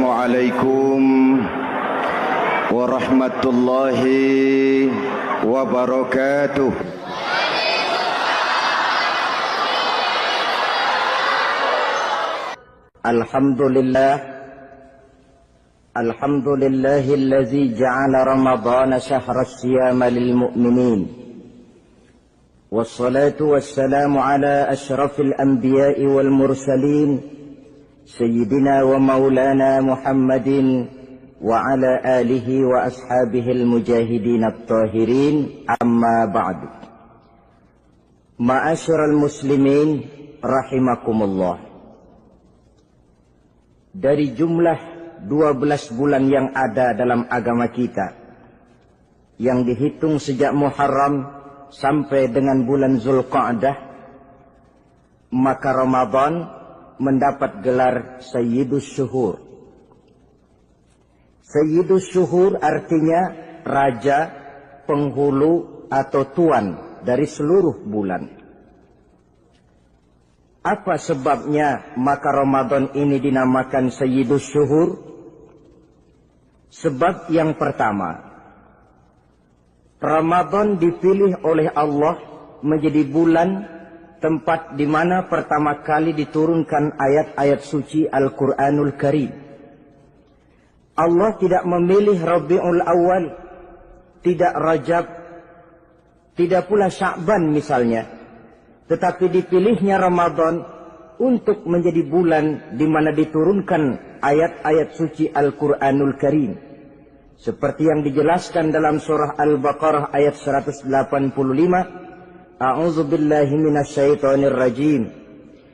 Assalamualaikum warahmatullahi wabarakatuh. Alhamdulillahilladzi ja'ala Ramadhana syahra siyama lil mu'minin. Wassalatu wassalamu ala asyrafil anbiya'i wal mursalin Sayyidina wa maulana Muhammadin wa ala alihi wa ashabihil mujahidin at-tahirin, amma ba'du. Ma'asyiral muslimin rahimakumullah. Dari jumlah 12 bulan yang ada dalam agama kita, yang dihitung sejak Muharram sampai dengan bulan Zulqa'dah, maka Ramadan mendapat gelar Sayyidus Syuhur. Sayyidus Syuhur artinya raja, penghulu atau tuan dari seluruh bulan. Apa sebabnya maka Ramadan ini dinamakan Sayyidus Syuhur? Sebab yang pertama, Ramadan dipilih oleh Allah menjadi bulan tempat di mana pertama kali diturunkan ayat-ayat suci Al-Quranul Karim. Allah tidak memilih Rabiul Awal, tidak Rajab, tidak pula Sya'ban misalnya, tetapi dipilihnya Ramadan untuk menjadi bulan di mana diturunkan ayat-ayat suci Al-Quranul Karim. Seperti yang dijelaskan dalam surah Al-Baqarah ayat 185, A'udzu billahi minasyaitonir rajim.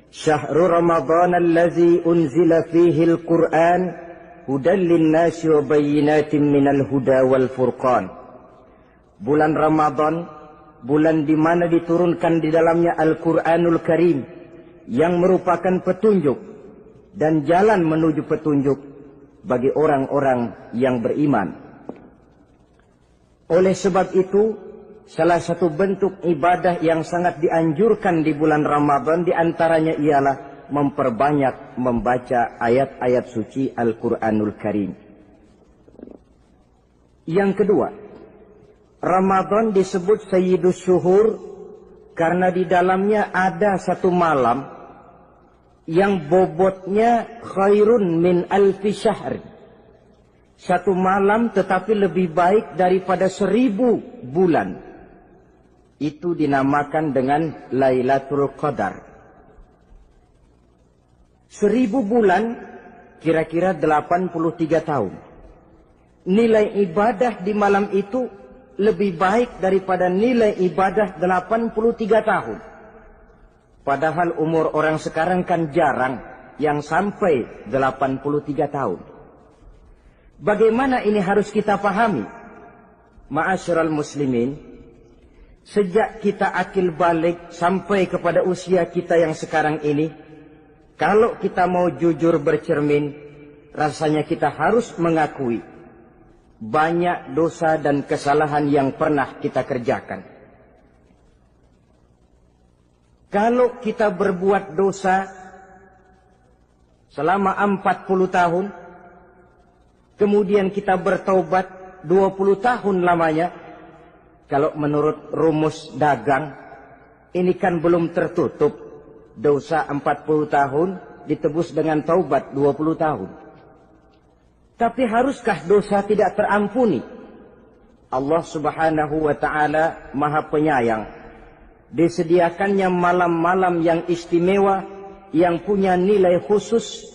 Syahrul Ramadan allazi unzila fihi al-Qur'an hudan lin-nasi wa bayyinatin minal huda wal furqan. Bulan Ramadan, bulan di mana diturunkan di dalamnya Al-Qur'anul Karim yang merupakan petunjuk dan jalan menuju petunjuk bagi orang-orang yang beriman. Oleh sebab itu, salah satu bentuk ibadah yang sangat dianjurkan di bulan Ramadan diantaranya ialah memperbanyak membaca ayat-ayat suci Al-Quranul Karim. Yang kedua, Ramadan disebut Sayyidus Syuhur karena di dalamnya ada satu malam yang bobotnya khairun min alfi syahr. Satu malam tetapi lebih baik daripada 1000 bulan. Itu dinamakan dengan Lailatul Qadar. 1000 bulan kira-kira 83 tahun. Nilai ibadah di malam itu lebih baik daripada nilai ibadah 83 tahun. Padahal umur orang sekarang kan jarang yang sampai 83 tahun. Bagaimana ini harus kita pahami? Ma'asyiral muslimin, sejak kita akil balik sampai kepada usia kita yang sekarang ini, kalau kita mau jujur bercermin, rasanya kita harus mengakui banyak dosa dan kesalahan yang pernah kita kerjakan. Kalau kita berbuat dosa selama 40 tahun, kemudian kita bertaubat 20 tahun lamanya, kalau menurut rumus dagang, ini kan belum tertutup. Dosa 40 tahun ditebus dengan taubat 20 tahun. Tapi haruskah dosa tidak terampuni? Allah Subhanahu wa ta'ala Maha Penyayang. Disediakannya malam-malam yang istimewa, yang punya nilai khusus.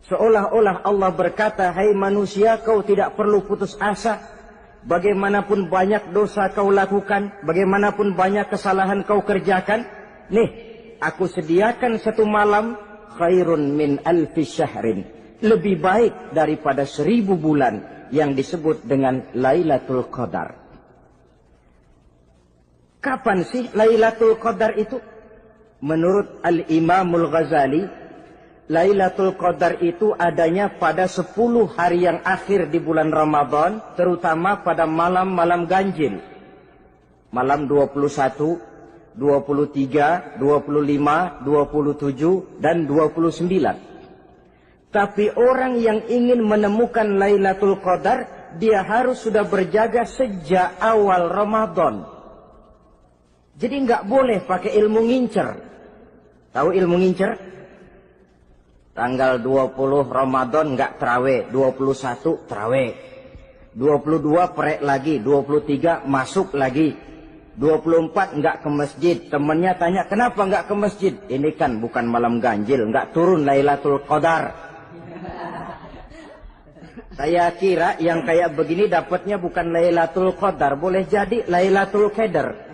Seolah-olah Allah berkata, hai manusia, kau tidak perlu putus asa. Bagaimanapun banyak dosa kau lakukan, bagaimanapun banyak kesalahan kau kerjakan, nih, aku sediakan satu malam khairun min alfi syahrin, lebih baik daripada 1000 bulan yang disebut dengan Lailatul Qadar. Kapan sih Lailatul Qadar itu? Menurut Al-Imamul Ghazali, Lailatul Qadar itu adanya pada 10 hari yang akhir di bulan Ramadan, terutama pada malam-malam ganjil. Malam 21, 23, 25, 27, dan 29. Tapi orang yang ingin menemukan Lailatul Qadar, dia harus sudah berjaga sejak awal Ramadan. Jadi nggak boleh pakai ilmu ngincer. Tahu ilmu ngincer? Tanggal 20 Ramadan nggak terawih, 21 terawih, 22 perek lagi, 23 masuk lagi, 24 nggak ke masjid. Temennya tanya, kenapa nggak ke masjid? Ini kan bukan malam ganjil, nggak turun Lailatul Qadar. Saya kira yang kayak begini dapatnya bukan Lailatul Qadar, boleh jadi Lailatul Qadar.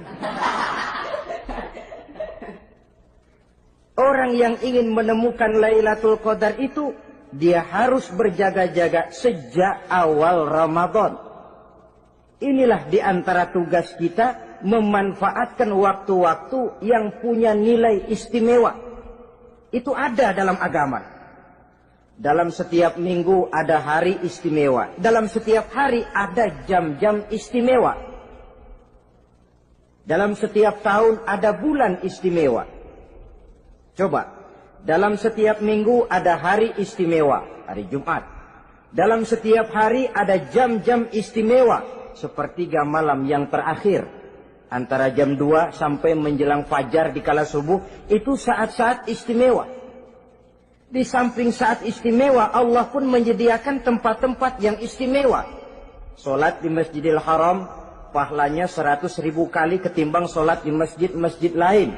Orang yang ingin menemukan Lailatul Qadar itu, dia harus berjaga-jaga sejak awal Ramadan. Inilah di antara tugas kita, memanfaatkan waktu-waktu yang punya nilai istimewa. Itu ada dalam agama. Dalam setiap minggu ada hari istimewa. Dalam setiap hari ada jam-jam istimewa. Dalam setiap tahun ada bulan istimewa. Coba, dalam setiap minggu ada hari istimewa, hari Jumat. Dalam setiap hari ada jam-jam istimewa, sepertiga malam yang terakhir. Antara jam 2 sampai menjelang fajar di kala subuh, itu saat-saat istimewa. Di samping saat istimewa, Allah pun menyediakan tempat-tempat yang istimewa. Solat di Masjidil Haram, pahalanya 100.000 kali ketimbang solat di masjid-masjid lain.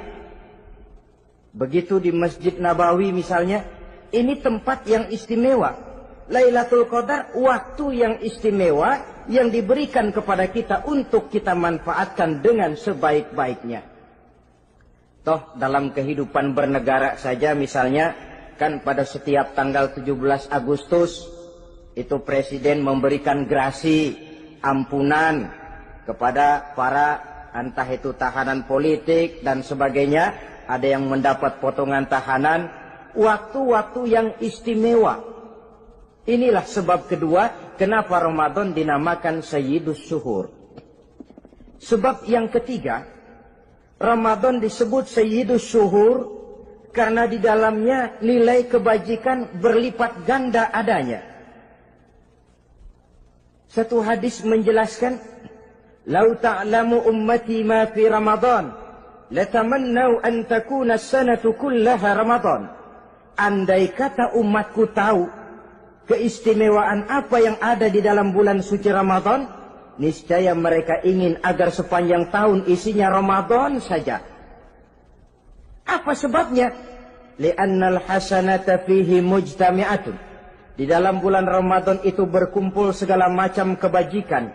Begitu di Masjid Nabawi misalnya, ini tempat yang istimewa. Lailatul Qadar, waktu yang istimewa yang diberikan kepada kita untuk kita manfaatkan dengan sebaik-baiknya. Toh dalam kehidupan bernegara saja misalnya, kan pada setiap tanggal 17 Agustus itu presiden memberikan grasi ampunan kepada para entah itu tahanan politik dan sebagainya. Ada yang mendapat potongan tahanan. Waktu-waktu yang istimewa. Inilah sebab kedua kenapa Ramadan dinamakan Sayyidus Syuhur. Sebab yang ketiga, Ramadan disebut Sayyidus Syuhur karena di dalamnya nilai kebajikan berlipat ganda adanya. Satu hadis menjelaskan, "Lau ta'lamu ummati ma fi Ramadan, latamannau an takuna as-sanatu kullaha Ramadan." Andai kata umatku tahu keistimewaan apa yang ada di dalam bulan suci Ramadan, niscaya mereka ingin agar sepanjang tahun isinya Ramadan saja. Apa sebabnya? Li'annal hasanata fihi mujtami'atun. Di dalam bulan Ramadan itu berkumpul segala macam kebajikan.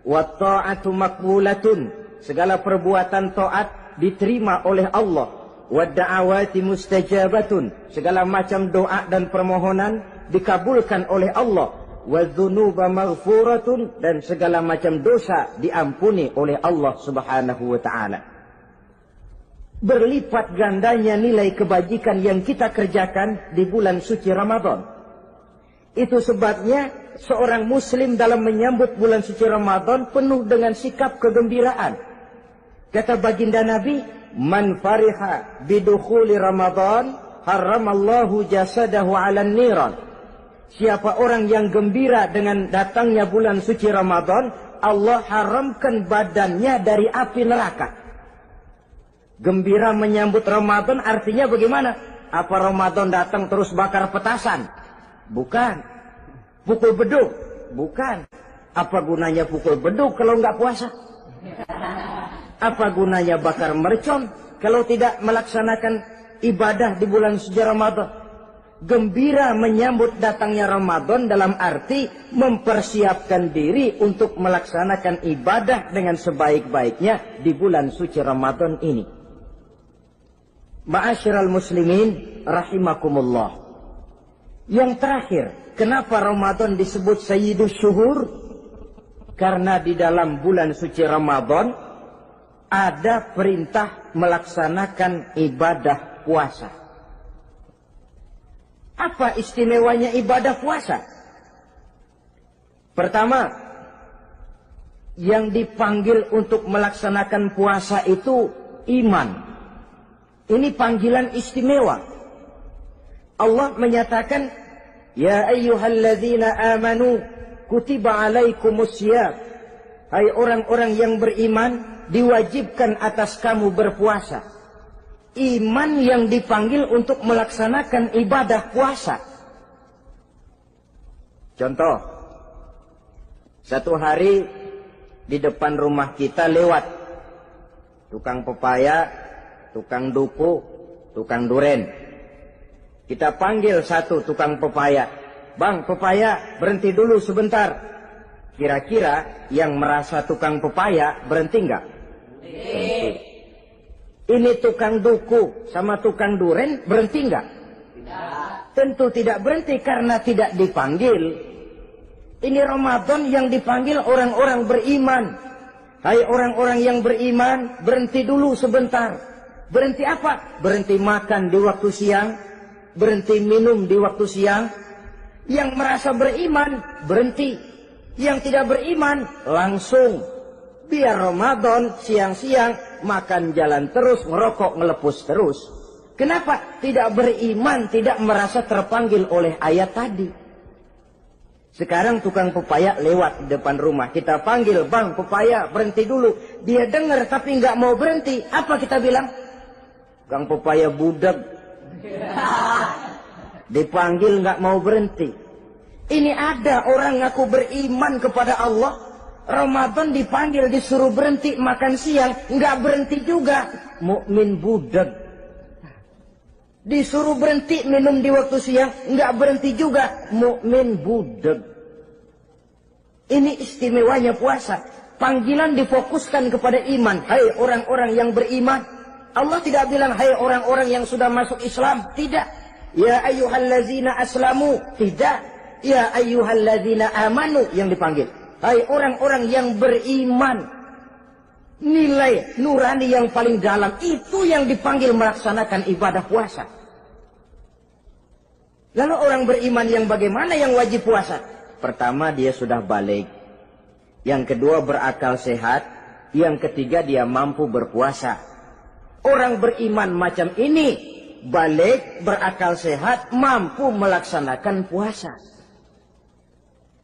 Wa ta'atu maqbulatun. Segala perbuatan taat diterima oleh Allah. Wa da'awati mustajabatun. Segala macam doa dan permohonan dikabulkan oleh Allah. Wa dzunuba maghfuratun. Dan segala macam dosa diampuni oleh Allah Subhanahu wa ta'ala. Berlipat gandanya nilai kebajikan yang kita kerjakan di bulan suci Ramadan. Itu sebabnya seorang muslim dalam menyambut bulan suci Ramadan penuh dengan sikap kegembiraan. Kata baginda Nabi, "Man fariha bidukhuli Ramadan, haramallahu jasadahu 'alan niran." Siapa orang yang gembira dengan datangnya bulan suci Ramadan, Allah haramkan badannya dari api neraka. Gembira menyambut Ramadan artinya bagaimana? Apa Ramadan datang terus bakar petasan? Bukan. Pukul beduk? Bukan. Apa gunanya pukul beduk kalau nggak puasa? Apa gunanya bakar mercon kalau tidak melaksanakan ibadah di bulan suci Ramadan? Gembira menyambut datangnya Ramadan dalam arti mempersiapkan diri untuk melaksanakan ibadah dengan sebaik-baiknya di bulan suci Ramadan ini. Ma'asyiral muslimin rahimakumullah. Yang terakhir, kenapa Ramadan disebut Sayyidus Syuhur? Karena di dalam bulan suci Ramadan ada perintah melaksanakan ibadah puasa. Apa istimewanya ibadah puasa? Pertama, yang dipanggil untuk melaksanakan puasa itu iman. Ini panggilan istimewa. Allah menyatakan, Ya ayyuhalladzina amanu kutiba alaikumusiyam. Hai orang-orang yang beriman, diwajibkan atas kamu berpuasa. Iman yang dipanggil untuk melaksanakan ibadah puasa. Contoh, satu hari di depan rumah kita lewat tukang pepaya, tukang duku, tukang duren. Kita panggil satu tukang pepaya. Bang, pepaya, berhenti dulu sebentar. Kira-kira yang merasa tukang pepaya berhenti enggak? Berhenti. Ini tukang duku sama tukang duren berhenti enggak? Tidak. Tentu tidak berhenti karena tidak dipanggil. Ini Ramadan yang dipanggil orang-orang beriman. Hai orang-orang yang beriman, berhenti dulu sebentar. Berhenti apa? Berhenti makan di waktu siang. Berhenti minum di waktu siang. Yang merasa beriman, berhenti. Yang tidak beriman, langsung. Biar Ramadan, siang-siang, makan jalan terus, ngerokok, ngelepus terus. Kenapa? Tidak beriman, tidak merasa terpanggil oleh ayat tadi. Sekarang tukang pepaya lewat di depan rumah. Kita panggil, bang pepaya, berhenti dulu. Dia dengar tapi nggak mau berhenti. Apa kita bilang? Kang pepaya budak. Dipanggil nggak mau berhenti. Ini ada orang ngaku beriman kepada Allah, Ramadan dipanggil disuruh berhenti makan siang, nggak berhenti juga. Mukmin budak. Disuruh berhenti minum di waktu siang, nggak berhenti juga. Mukmin budak. Ini istimewanya puasa. Panggilan difokuskan kepada iman. Hai orang-orang yang beriman. Allah tidak bilang hai orang-orang yang sudah masuk Islam. Tidak. Ya ayyuhallazina aslamu. Tidak. Ya ayyuhallazina amanu yang dipanggil. Hai orang-orang yang beriman. Nilai nurani yang paling dalam. Itu yang dipanggil melaksanakan ibadah puasa. Lalu orang beriman yang bagaimana yang wajib puasa? Pertama dia sudah balik. Yang kedua berakal sehat. Yang ketiga dia mampu berpuasa. Orang beriman macam ini, balik, berakal sehat, mampu melaksanakan puasa.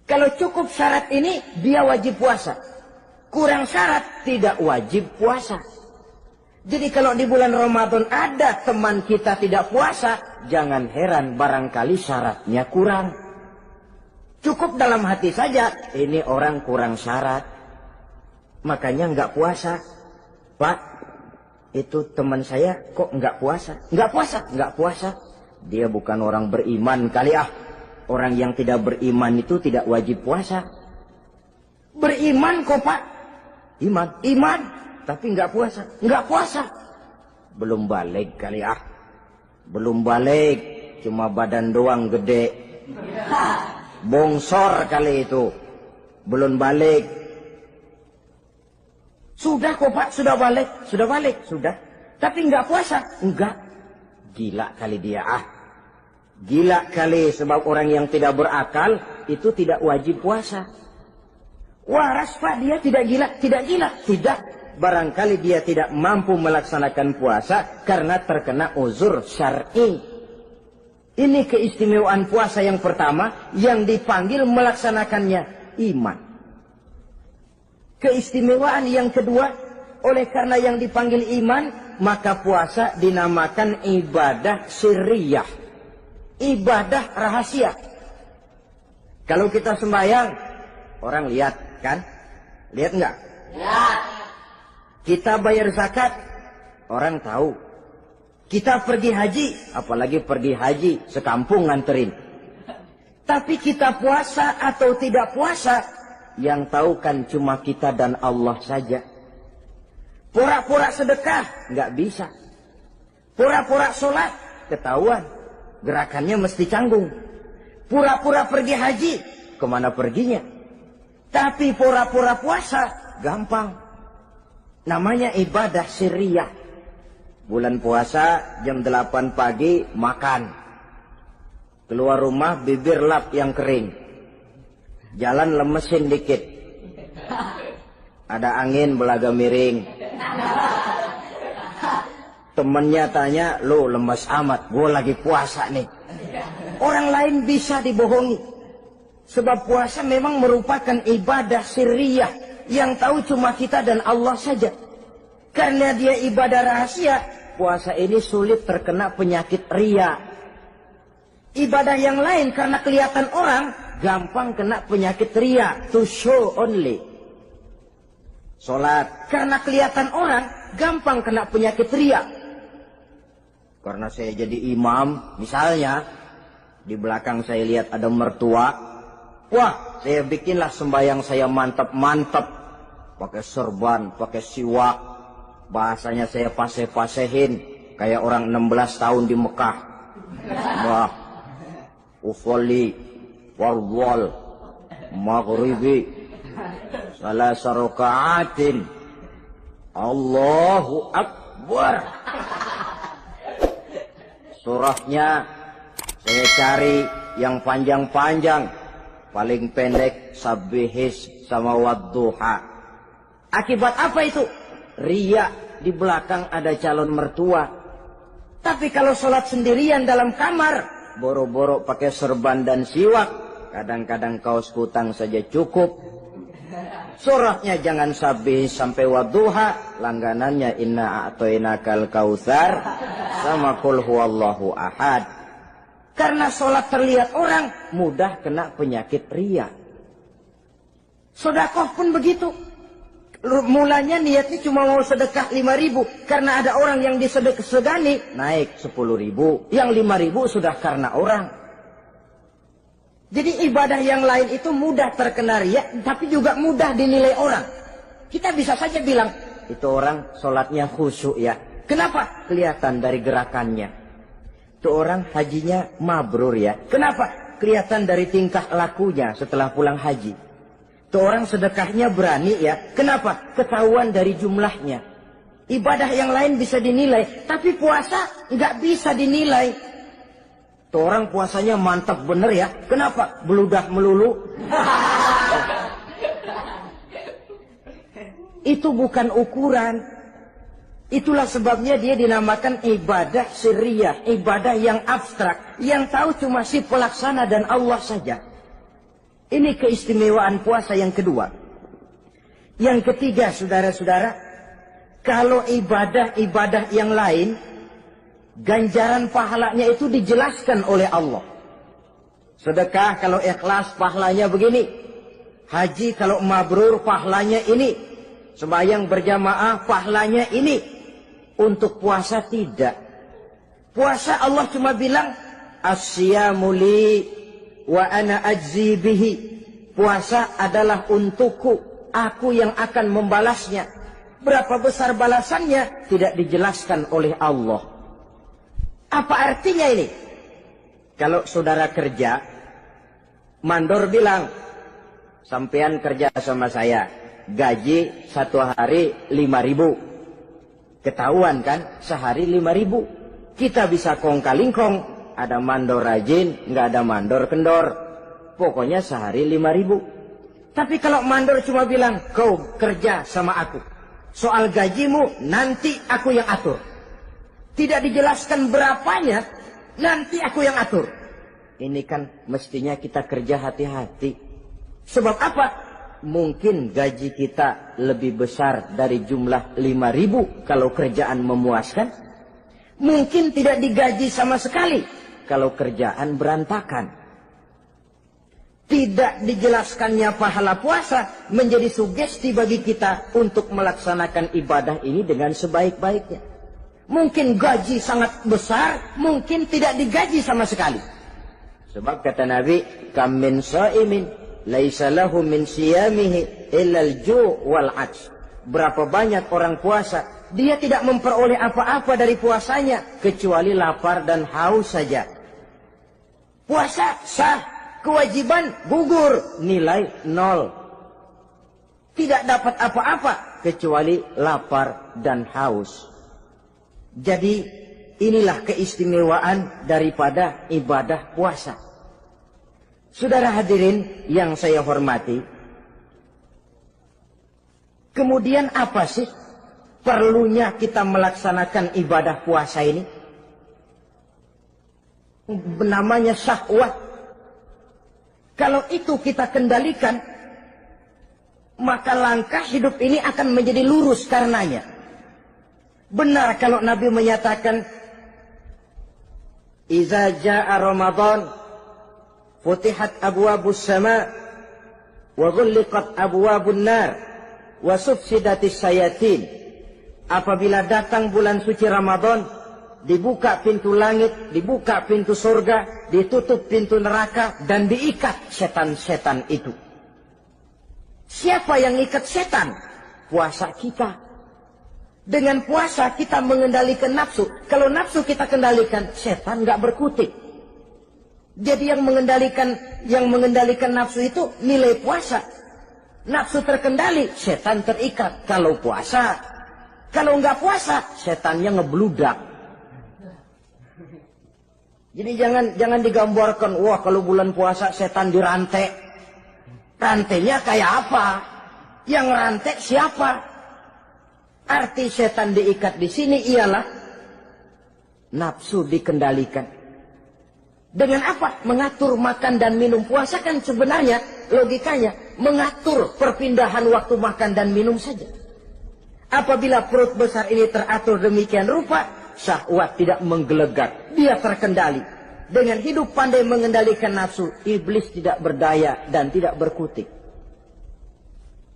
Kalau cukup syarat ini, dia wajib puasa. Kurang syarat, tidak wajib puasa. Jadi kalau di bulan Ramadan ada teman kita tidak puasa, jangan heran barangkali syaratnya kurang. Cukup dalam hati saja, ini orang kurang syarat. Makanya nggak puasa. Pak, itu teman saya kok nggak puasa? Nggak puasa, nggak puasa. Dia bukan orang beriman kali ah. Orang yang tidak beriman itu tidak wajib puasa. Beriman kok Pak? Iman, tapi nggak puasa, nggak puasa. Belum balik kali ah. Belum balik, cuma badan doang gede. Bongsor kali itu. Belum balik. Sudah kok Pak, sudah balik, sudah. Tapi nggak puasa, enggak. Gila kali dia ah. Gila kali sebab orang yang tidak berakal itu tidak wajib puasa. Waras Pak, dia tidak gila, tidak. Barangkali dia tidak mampu melaksanakan puasa karena terkena uzur syar'i. Ini keistimewaan puasa yang pertama yang dipanggil melaksanakannya iman. Keistimewaan yang kedua, oleh karena yang dipanggil iman, maka puasa dinamakan ibadah sirriyah. Ibadah rahasia. Kalau kita sembahyang, orang lihat kan? Lihat enggak? Lihat. Kita bayar zakat, orang tahu. Kita pergi haji, apalagi pergi haji, sekampung nganterin. Tapi kita puasa atau tidak puasa, yang tahu kan cuma kita dan Allah saja. Pura-pura sedekah, nggak bisa. Pura-pura sholat, ketahuan. Gerakannya mesti canggung. Pura-pura pergi haji, kemana perginya? Tapi pura-pura puasa, gampang. Namanya ibadah sirriyah. Bulan puasa, jam 8 pagi, makan. Keluar rumah, bibir lap yang kering. Jalan lemesin dikit. Ada angin belaga miring. Temennya tanya, lu lemes amat, gue lagi puasa nih. orang lain bisa dibohongi. Sebab puasa memang merupakan ibadah sirriyah yang tahu cuma kita dan Allah saja. Karena dia ibadah rahasia, puasa ini sulit terkena penyakit riya. Ibadah yang lain karena kelihatan orang, gampang kena penyakit riya, to show only. Salat karena kelihatan orang, gampang kena penyakit riya. Karena saya jadi imam, misalnya di belakang saya lihat ada mertua, wah, saya bikinlah sembahyang saya mantap-mantap, pakai serban, pakai siwak, bahasanya saya paseh-pasehin kayak orang 16 tahun di Mekah. Wah, ufolli warwal maghribi salasa raka'atin Allahu Akbar. Surahnya saya cari yang panjang-panjang, paling pendek sabbihis sama wadduha. Akibat apa itu? Riya, di belakang ada calon mertua. Tapi kalau sholat sendirian dalam kamar, boro-boro pakai serban dan siwak, kadang-kadang kaos kutang saja cukup. Surahnya jangan sabbihis sampai wadduha, langganannya inna a'toinakal kautsar sama qul huwallahu ahad. Karena sholat terlihat orang, mudah kena penyakit riya. Sedekah pun begitu. Mulanya niatnya cuma mau sedekah 5.000, karena ada orang yang disedekah-segani naik 10.000, yang 5.000 sudah karena orang. Jadi ibadah yang lain itu mudah terkena riya, tapi juga mudah dinilai orang. Kita bisa saja bilang, itu orang sholatnya khusyuk ya. Kenapa? Kelihatan dari gerakannya. Itu orang hajinya mabrur ya. Kenapa? Kelihatan dari tingkah lakunya setelah pulang haji. Itu orang sedekahnya berani ya. Kenapa? Ketahuan dari jumlahnya. Ibadah yang lain bisa dinilai, tapi puasa nggak bisa dinilai. Tuh orang puasanya mantap bener ya. Kenapa? Beludah melulu. Itu bukan ukuran. Itulah sebabnya dia dinamakan ibadah sirriyah, ibadah yang abstrak, yang tahu cuma si pelaksana dan Allah saja. Ini keistimewaan puasa yang kedua. Yang ketiga, saudara-saudara, kalau ibadah-ibadah yang lain, ganjaran pahalanya itu dijelaskan oleh Allah. Sedekah kalau ikhlas pahalanya begini. Haji kalau mabrur pahalanya ini. Sembahyang berjamaah pahalanya ini. Untuk puasa tidak. Puasa Allah cuma bilang as-siyamu li wa ana ajzi bihi. Puasa adalah untukku, aku yang akan membalasnya. Berapa besar balasannya tidak dijelaskan oleh Allah. Apa artinya ini? Kalau saudara kerja, mandor bilang, sampean kerja sama saya, gaji satu hari 5.000. Ketahuan kan, sehari 5.000. Kita bisa kong-kalingkong, ada mandor rajin, nggak ada mandor kendor. Pokoknya sehari 5.000. Tapi kalau mandor cuma bilang, kau kerja sama aku, soal gajimu nanti aku yang atur. Tidak dijelaskan berapanya, nanti aku yang atur. Ini kan mestinya kita kerja hati-hati. Sebab apa? Mungkin gaji kita lebih besar dari jumlah 5.000 kalau kerjaan memuaskan. Mungkin tidak digaji sama sekali kalau kerjaan berantakan. Tidak dijelaskannya pahala puasa menjadi sugesti bagi kita untuk melaksanakan ibadah ini dengan sebaik-baiknya. Mungkin gaji sangat besar, mungkin tidak digaji sama sekali. Sebab kata Nabi, kam min shaimin laisa lahu min siyamihi illa al-ju' wal 'atsh. Berapa banyak orang puasa, dia tidak memperoleh apa-apa dari puasanya kecuali lapar dan haus saja. Puasa sah, kewajiban gugur, nilai 0. Tidak dapat apa-apa kecuali lapar dan haus. Jadi inilah keistimewaan daripada ibadah puasa. Saudara hadirin yang saya hormati, kemudian apa sih perlunya kita melaksanakan ibadah puasa ini? namanya syahwat. Kalau itu kita kendalikan, maka langkah hidup ini akan menjadi lurus karenanya. Benar kalau Nabi menyatakan, "Iza ja'a Ramadan, futihat abwabus sama, wa ghulliqat abwabun nar, wa sufsidatis sayatin." Apabila datang bulan suci Ramadan, dibuka pintu langit, dibuka pintu surga, ditutup pintu neraka, dan diikat setan-setan itu. Siapa yang ikat setan? Puasa kita. Dengan puasa kita mengendalikan nafsu. Kalau nafsu kita kendalikan, setan nggak berkutik. Jadi yang mengendalikan nafsu itu nilai puasa. Nafsu terkendali, setan terikat. Kalau puasa, kalau nggak puasa, setannya ngebludak. Jadi jangan digambarkan, wah kalau bulan puasa setan dirantai. Rantainya kayak apa? Yang rantai siapa? Arti setan diikat di sini ialah nafsu dikendalikan. Dengan apa? Mengatur makan dan minum. Puasa kan sebenarnya logikanya mengatur perpindahan waktu makan dan minum saja. Apabila perut besar ini teratur demikian rupa, syahwat tidak menggelegar, dia terkendali. Dengan hidup pandai mengendalikan nafsu, iblis tidak berdaya dan tidak berkutik.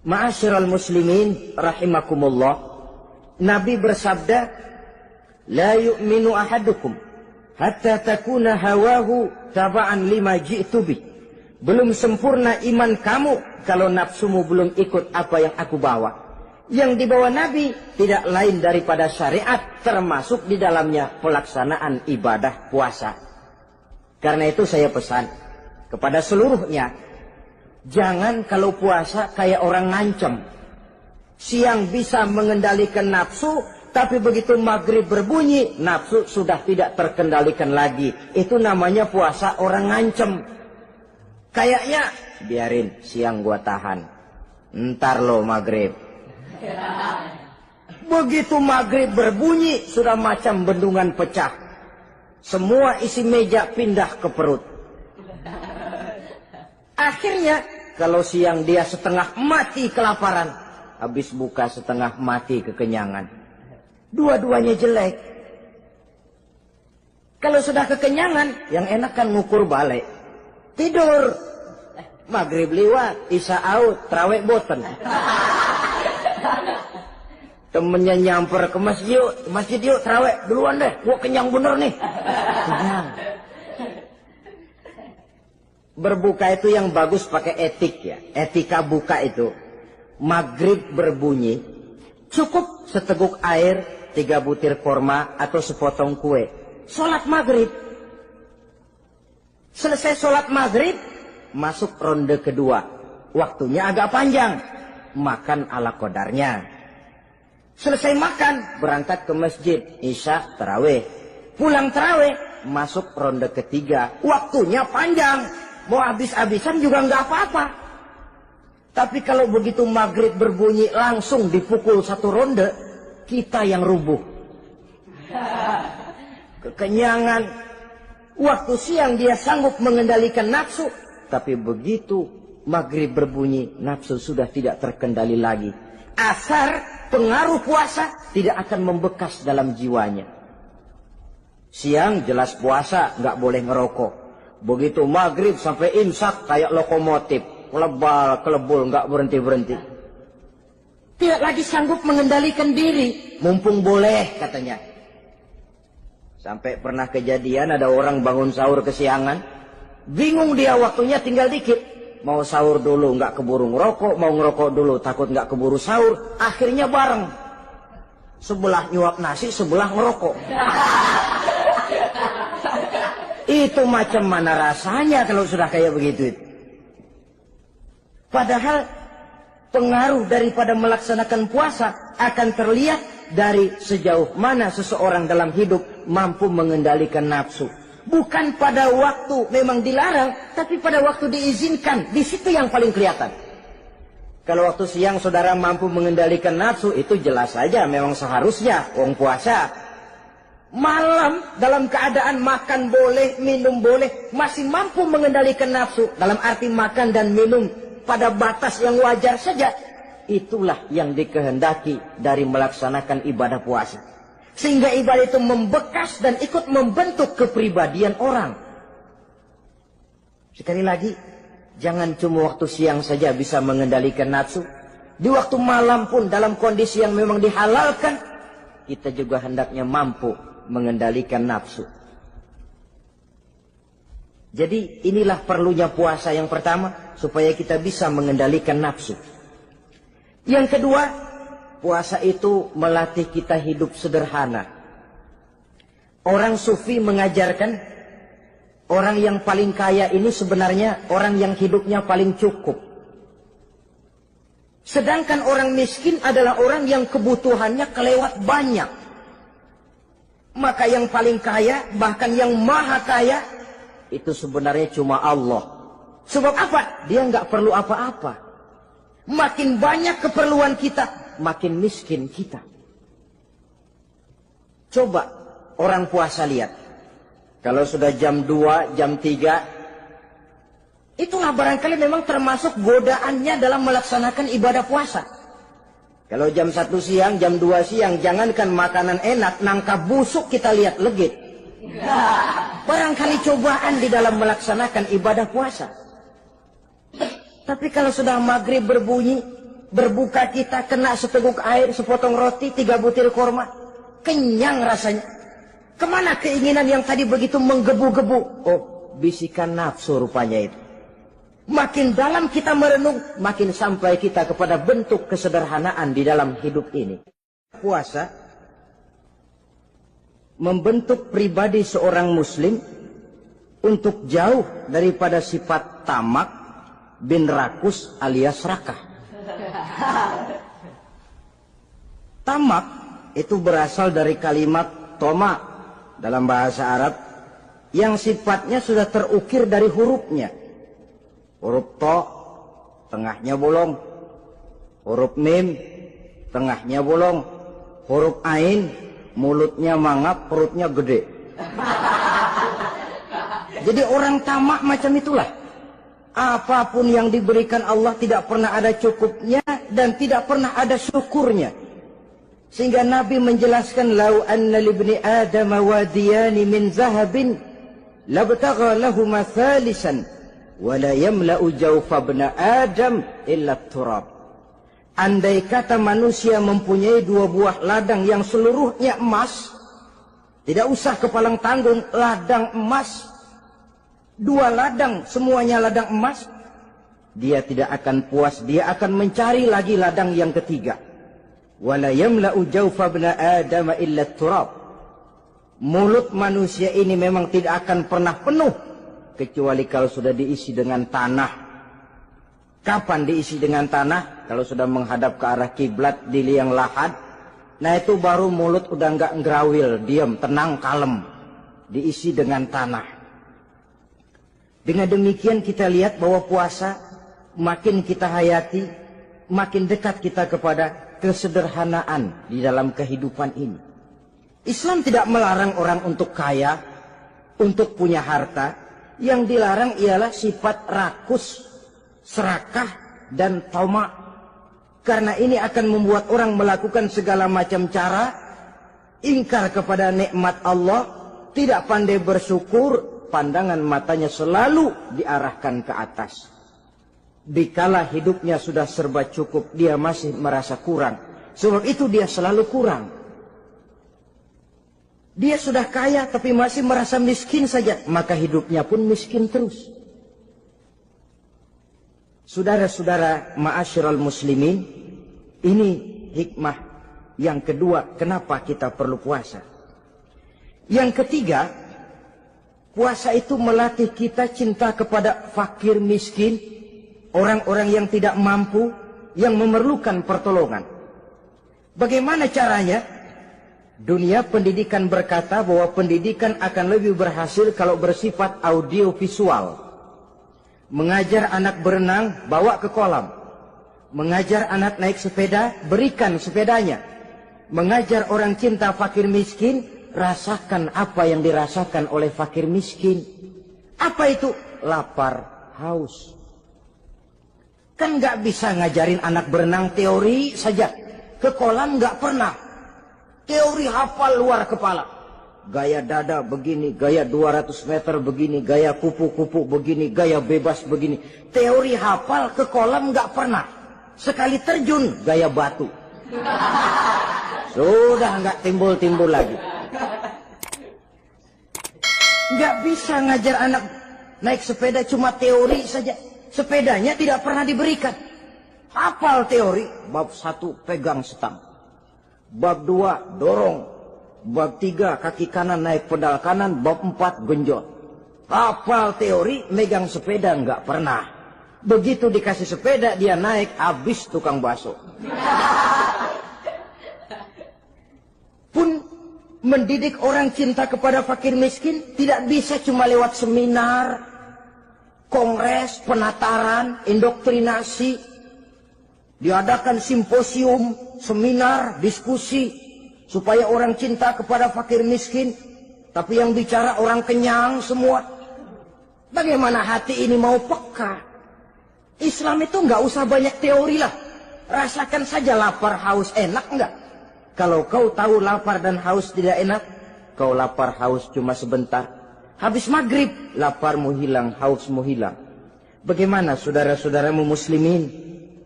Ma'asyiral muslimin rahimakumullah, Nabi bersabda, "La yu'minu ahadukum hatta takuna hawahu taba'an lima ji'tu bih." Belum sempurna iman kamu kalau nafsumu belum ikut apa yang aku bawa. Yang dibawa Nabi tidak lain daripada syariat, termasuk di dalamnya pelaksanaan ibadah puasa. Karena itu saya pesan kepada seluruhnya, jangan kalau puasa kayak orang ngancem. Siang bisa mengendalikan nafsu, tapi begitu maghrib berbunyi, nafsu sudah tidak terkendalikan lagi. Itu namanya puasa orang ngancem. Kayaknya, biarin siang gua tahan, ntar lo maghrib. Begitu maghrib berbunyi, sudah macam bendungan pecah. Semua isi meja pindah ke perut. Akhirnya, kalau siang dia setengah mati kelaparan, habis buka setengah mati kekenyangan. Dua-duanya jelek. Kalau sudah kekenyangan, yang enak kan ngukur balik. Tidur. Maghrib liwat, isya out, trawek boten. Temennya nyamper ke masjid yuk, trawek duluan deh, gua kenyang bener nih. Kenyang. Berbuka itu yang bagus pakai etik ya. Etika buka itu, maghrib berbunyi, cukup seteguk air, 3 butir korma atau sepotong kue. Sholat maghrib. Selesai sholat maghrib, masuk ronde kedua. Waktunya agak panjang. Makan ala qadarnya. Selesai makan, berangkat ke masjid, isya, tarawih. Pulang tarawih, masuk ronde ketiga. Waktunya panjang. Mau habis-habisan juga nggak apa-apa. Tapi kalau begitu maghrib berbunyi, langsung dipukul 1 ronde, kita yang rubuh. Kekenyangan. Waktu siang dia sanggup mengendalikan nafsu. Tapi begitu maghrib berbunyi, nafsu sudah tidak terkendali lagi. Asar pengaruh puasa tidak akan membekas dalam jiwanya. Siang jelas puasa, nggak boleh ngerokok. Begitu maghrib sampai imsak kayak lokomotif, kelebal kelebul nggak berhenti. Tidak lagi sanggup mengendalikan diri, mumpung boleh katanya. Sampai pernah kejadian ada orang bangun sahur kesiangan, bingung dia waktunya tinggal dikit. Mau sahur dulu nggak keburu ngerokok, mau ngerokok dulu takut nggak keburu sahur, akhirnya bareng. Sebelah nyuap nasi, sebelah ngerokok. Itu macam mana rasanya kalau sudah kayak begitu? Padahal pengaruh daripada melaksanakan puasa akan terlihat dari sejauh mana seseorang dalam hidup mampu mengendalikan nafsu. Bukan pada waktu memang dilarang, tapi pada waktu diizinkan. Di situ yang paling kelihatan. Kalau waktu siang saudara mampu mengendalikan nafsu, itu jelas saja memang seharusnya orang puasa. Malam dalam keadaan makan boleh, minum boleh, masih mampu mengendalikan nafsu. Dalam arti makan dan minum pada batas yang wajar saja. Itulah yang dikehendaki dari melaksanakan ibadah puasa. Sehingga ibadah itu membekas dan ikut membentuk kepribadian orang. Sekali lagi, jangan cuma waktu siang saja bisa mengendalikan nafsu. Di waktu malam pun dalam kondisi yang memang dihalalkan, kita juga hendaknya mampu mengendalikan nafsu. Jadi inilah perlunya puasa yang pertama, supaya kita bisa mengendalikan nafsu. Yang kedua, puasa itu melatih kita hidup sederhana. Orang sufi mengajarkan, orang yang paling kaya ini sebenarnya orang yang hidupnya paling cukup. Sedangkan orang miskin adalah orang yang kebutuhannya kelewat banyak. Maka yang paling kaya, bahkan yang maha kaya, itu sebenarnya cuma Allah. Sebab apa? Dia nggak perlu apa-apa. Makin banyak keperluan kita, makin miskin kita. Coba orang puasa lihat. Kalau sudah jam 2, jam 3, itulah barangkali memang termasuk godaannya dalam melaksanakan ibadah puasa. Kalau jam 1 siang, jam 2 siang, jangankan makanan enak, nangka busuk kita lihat legit. Barangkali cobaan di dalam melaksanakan ibadah puasa. Tapi kalau sudah maghrib berbunyi, berbuka kita kena seteguk air, sepotong roti, 3 butir korma, kenyang rasanya. Kemana keinginan yang tadi begitu menggebu-gebu? Oh, bisikan nafsu rupanya itu. Makin dalam kita merenung, makin sampai kita kepada bentuk kesederhanaan di dalam hidup ini. Puasa membentuk pribadi seorang muslim untuk jauh daripada sifat tamak bin rakus alias rakah. Tamak itu berasal dari kalimat toma dalam bahasa Arab yang sifatnya sudah terukir dari hurufnya. Huruf to, tengahnya bolong. Huruf mim, tengahnya bolong. Huruf ain, mulutnya mangap, perutnya gede. Jadi orang tamak macam itulah. Apapun yang diberikan Allah tidak pernah ada cukupnya dan tidak pernah ada syukurnya. Sehingga Nabi menjelaskan, lau anna libni Adam wadiyani min zahabin labtagha lahuma thalisan wala yamla'u jawfa ibna Adam illa turab. Andai kata manusia mempunyai 2 buah ladang yang seluruhnya emas, tidak usah kepalang tanggung, ladang emas, 2 ladang semuanya ladang emas, dia tidak akan puas, dia akan mencari lagi ladang yang ketiga. Wala yamla'u jawfa ibna Adam illa turab. Mulut manusia ini memang tidak akan pernah penuh kecuali kalau sudah diisi dengan tanah. Kapan diisi dengan tanah? Kalau sudah menghadap ke arah kiblat di liang lahat, nah itu baru mulut udah nggak ngerawil, diam, tenang, kalem, diisi dengan tanah. Dengan demikian kita lihat bahwa puasa makin kita hayati, makin dekat kita kepada kesederhanaan di dalam kehidupan ini. Islam tidak melarang orang untuk kaya, untuk punya harta. Yang dilarang ialah sifat rakus, serakah, dan tamak. Karena ini akan membuat orang melakukan segala macam cara, ingkar kepada nikmat Allah, tidak pandai bersyukur, pandangan matanya selalu diarahkan ke atas. Dikala hidupnya sudah serba cukup, dia masih merasa kurang. Sebab itu dia selalu kurang. Dia sudah kaya tapi masih merasa miskin saja, maka hidupnya pun miskin terus. Saudara-saudara ma'asyiral muslimin, ini hikmah yang kedua kenapa kita perlu puasa. Yang ketiga, puasa itu melatih kita cinta kepada fakir miskin, orang-orang yang tidak mampu, yang memerlukan pertolongan. Bagaimana caranya? Dunia pendidikan berkata bahwa pendidikan akan lebih berhasil kalau bersifat audiovisual. Mengajar anak berenang, bawa ke kolam. Mengajar anak naik sepeda, berikan sepedanya. Mengajar orang cinta fakir miskin, rasakan apa yang dirasakan oleh fakir miskin. Apa itu? Lapar, haus. Kan nggak bisa ngajarin anak berenang teori saja. Ke kolam nggak pernah. Teori hafal luar kepala. Gaya dada begini, gaya 200 meter begini, gaya kupu-kupu begini, gaya bebas begini. Teori hafal, ke kolam nggak pernah. Sekali terjun, gaya batu. Sudah nggak timbul-timbul lagi. Nggak bisa ngajar anak naik sepeda cuma teori saja. Sepedanya tidak pernah diberikan. Hafal teori, bab 1 pegang stang. Bab 2 dorong. Bab 3 kaki kanan naik pedal kanan. Bab 4 genjot. Hafal teori, megang sepeda nggak pernah. Begitu dikasih sepeda dia naik, habis tukang bakso. Pun mendidik orang cinta kepada fakir miskin tidak bisa cuma lewat seminar, kongres, penataran, indoktrinasi. Diadakan simposium, seminar, diskusi supaya orang cinta kepada fakir miskin, tapi yang bicara orang kenyang semua. Bagaimana hati ini mau peka? Islam itu nggak usah banyak teori lah. Rasakan saja lapar, haus, enak nggak? Kalau kau tahu lapar dan haus tidak enak, kau lapar haus cuma sebentar. Habis maghrib, laparmu hilang, hausmu hilang. Bagaimana saudara-saudaramu muslimin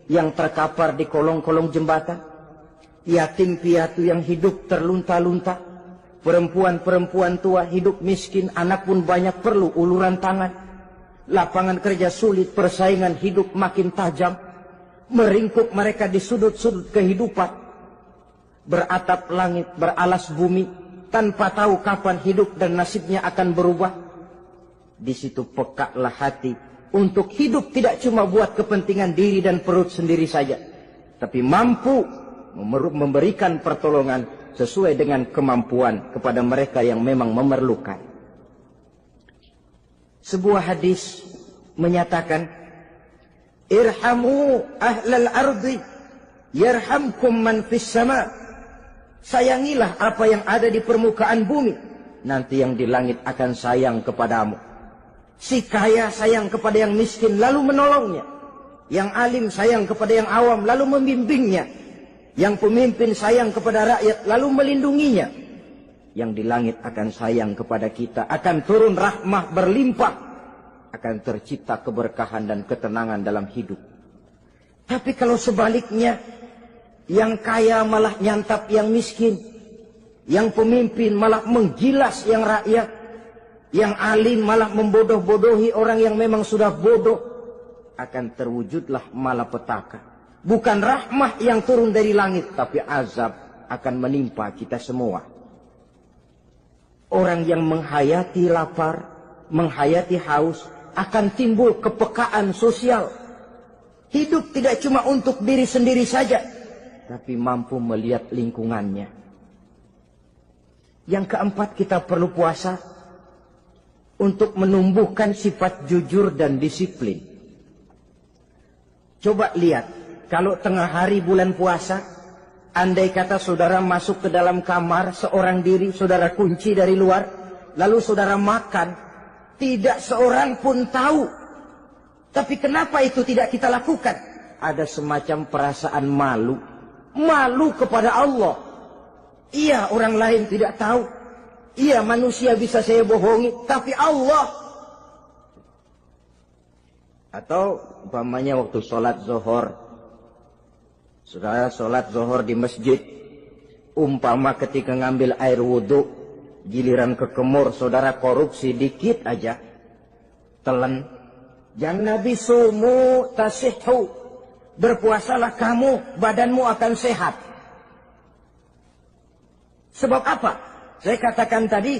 yang terkapar di kolong-kolong jembatan? Yatim piatu yang hidup terlunta-lunta. Perempuan-perempuan tua hidup miskin, anak pun banyak perlu uluran tangan. Lapangan kerja sulit, persaingan hidup makin tajam. Meringkuk mereka di sudut-sudut kehidupan. Beratap langit, beralas bumi, tanpa tahu kapan hidup dan nasibnya akan berubah. Di situ pekaklah hati untuk hidup tidak cuma buat kepentingan diri dan perut sendiri saja, tapi mampu memberikan pertolongan sesuai dengan kemampuan kepada mereka yang memang memerlukan. Sebuah hadis menyatakan, irhamu ahlal ardi yarhamkum man fis sama. Sayangilah apa yang ada di permukaan bumi, nanti yang di langit akan sayang kepadamu. Si kaya sayang kepada yang miskin lalu menolongnya. Yang alim sayang kepada yang awam lalu membimbingnya. Yang pemimpin sayang kepada rakyat lalu melindunginya. Yang di langit akan sayang kepada kita, akan turun rahmah berlimpah, akan tercipta keberkahan dan ketenangan dalam hidup. Tapi kalau sebaliknya, yang kaya malah nyantap yang miskin, yang pemimpin malah menggilas yang rakyat, yang alim malah membodoh-bodohi orang yang memang sudah bodoh, akan terwujudlah malapetaka. Bukan rahmah yang turun dari langit, tapi azab akan menimpa kita semua. Orang yang menghayati lapar, menghayati haus, akan timbul kepekaan sosial. Hidup tidak cuma untuk diri sendiri saja, tapi mampu melihat lingkungannya. Yang keempat, kita perlu puasa untuk menumbuhkan sifat jujur dan disiplin. Coba lihat, kalau tengah hari bulan puasa, andai kata saudara masuk ke dalam kamar seorang diri, saudara kunci dari luar, lalu saudara makan, tidak seorang pun tahu. Tapi kenapa itu tidak kita lakukan? Ada semacam perasaan malu. Malu kepada Allah. Iya, orang lain tidak tahu. Iya, manusia bisa saya bohongi, tapi Allah. Atau umpamanya waktu sholat zuhur, saudara sholat zuhur di masjid, umpama ketika ngambil air wudhu, giliran ke kemur, saudara korupsi dikit aja, telan. Jangan Nabi sumu tasihhu. Berpuasalah kamu, badanmu akan sehat. Sebab apa? Saya katakan tadi,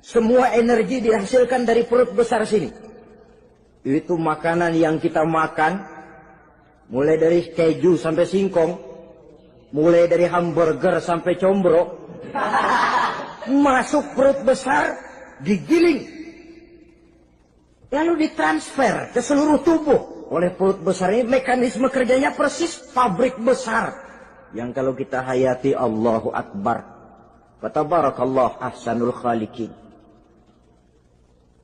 semua energi dihasilkan dari perut besar sini. Itu makanan yang kita makan, mulai dari keju sampai singkong, mulai dari hamburger sampai combro, masuk perut besar, digiling, lalu ditransfer ke seluruh tubuh. Oleh perut besar ini, mekanisme kerjanya persis pabrik besar. Yang kalau kita hayati, Allahu Akbar, Fatabarakallah ahsanul khaliqin.